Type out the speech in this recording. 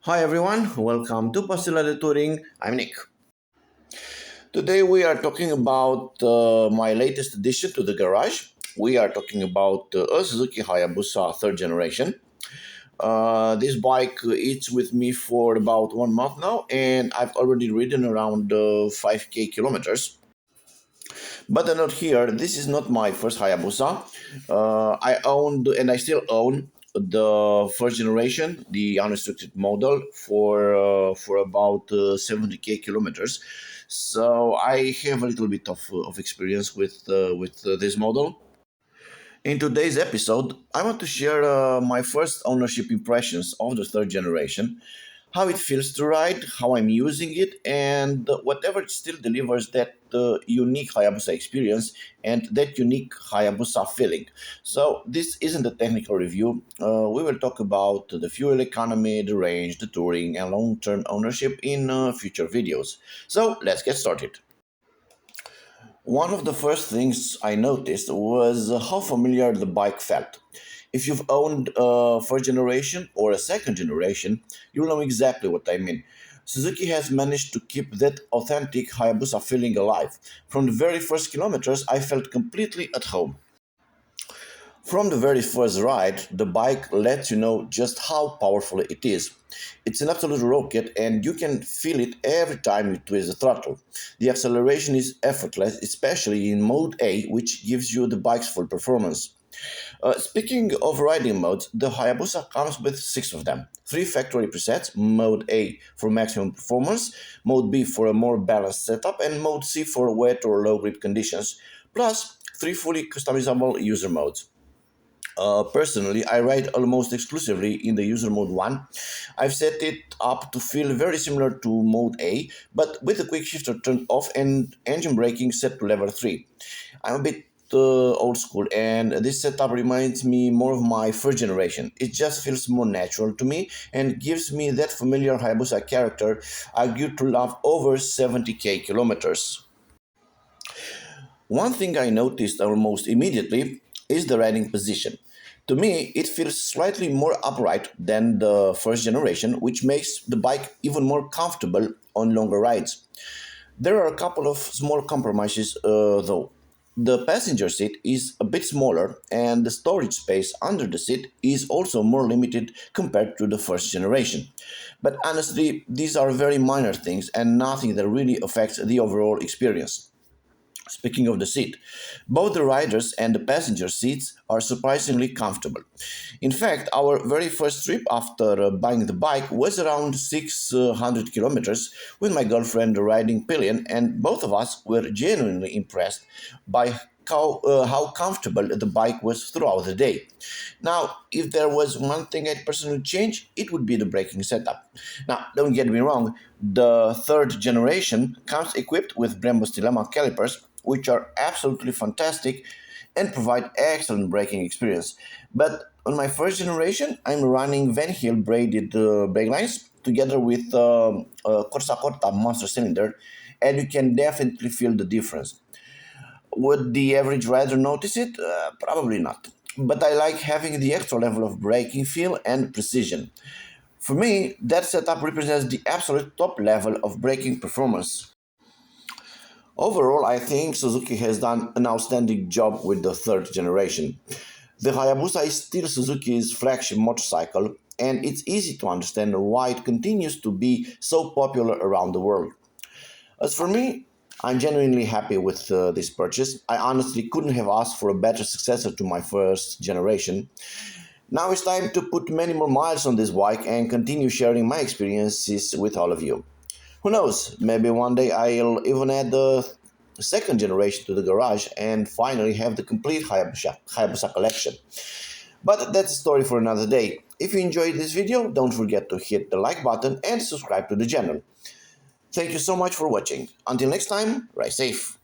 Hi everyone, welcome to Pastila the Touring. I'm Nick. Today we are talking about my latest addition to the garage. We are talking about a Suzuki Hayabusa third generation. This bike it's with me for about 1 month now, and I've already ridden around 5k kilometers. But not here. This is not my first Hayabusa. I owned and I still own the first generation, the unrestricted model for about 70k kilometers. So I have a little bit of experience with this model. In today's episode, I want to share my first ownership impressions of the third generation, how it feels to ride, how I'm using it, and whatever it still delivers that unique Hayabusa experience and that unique Hayabusa feeling. So, this isn't a technical review. We will talk about the fuel economy, the range, the touring, and long term ownership in future videos. So, let's get started. One of the first things I noticed was how familiar the bike felt. If you've owned a first generation or a second generation, you'll know exactly what I mean. Suzuki has managed to keep that authentic Hayabusa feeling alive. From the very first kilometers, I felt completely at home. From the very first ride, the bike lets you know just how powerful it is. It's an absolute rocket, and you can feel it every time you twist the throttle. The acceleration is effortless, especially in Mode A, which gives you the bike's full performance. Speaking of riding modes, the Hayabusa comes with six of them. Three factory presets: Mode A for maximum performance, Mode B for a more balanced setup, and Mode C for wet or low grip conditions, plus three fully customizable user modes. Personally, I ride almost exclusively in the user mode 1. I've set it up to feel very similar to mode A, but with the quick shifter turned off and engine braking set to level 3. I'm a bit old school, and this setup reminds me more of my first generation. It just feels more natural to me and gives me that familiar Hayabusa character I grew to love over 70k kilometers. One thing I noticed almost immediately is the riding position. To me, it feels slightly more upright than the first generation, which makes the bike even more comfortable on longer rides. There are a couple of small compromises though. The passenger seat is a bit smaller, and the storage space under the seat is also more limited compared to the first generation. But honestly, these are very minor things and nothing that really affects the overall experience. Speaking of the seat, both the riders and the passenger seats are surprisingly comfortable. In fact, our very first trip after buying the bike was around 600 kilometers with my girlfriend riding pillion, and both of us were genuinely impressed by how comfortable the bike was throughout the day. Now, if there was one thing I'd personally change, it would be the braking setup. Now, don't get me wrong, the third generation comes equipped with Brembo's Dilemma calipers, which are absolutely fantastic and provide excellent braking experience. But on my first generation, I'm running Van Hill braided brake lines together with a Corsa Corta monster cylinder, and you can definitely feel the difference. Would the average rider notice it? Probably not. But I like having the extra level of braking feel and precision. For me, that setup represents the absolute top level of braking performance. Overall, I think Suzuki has done an outstanding job with the third generation. The Hayabusa is still Suzuki's flagship motorcycle, and it's easy to understand why it continues to be so popular around the world. As for me, I'm genuinely happy with this purchase. I honestly couldn't have asked for a better successor to my first generation. Now it's time to put many more miles on this bike and continue sharing my experiences with all of you. Who knows, maybe one day I'll even add the second generation to the garage and finally have the complete Hayabusa collection. But that's a story for another day. If you enjoyed this video, don't forget to hit the like button and subscribe to the channel. Thank you so much for watching. Until next time, ride safe.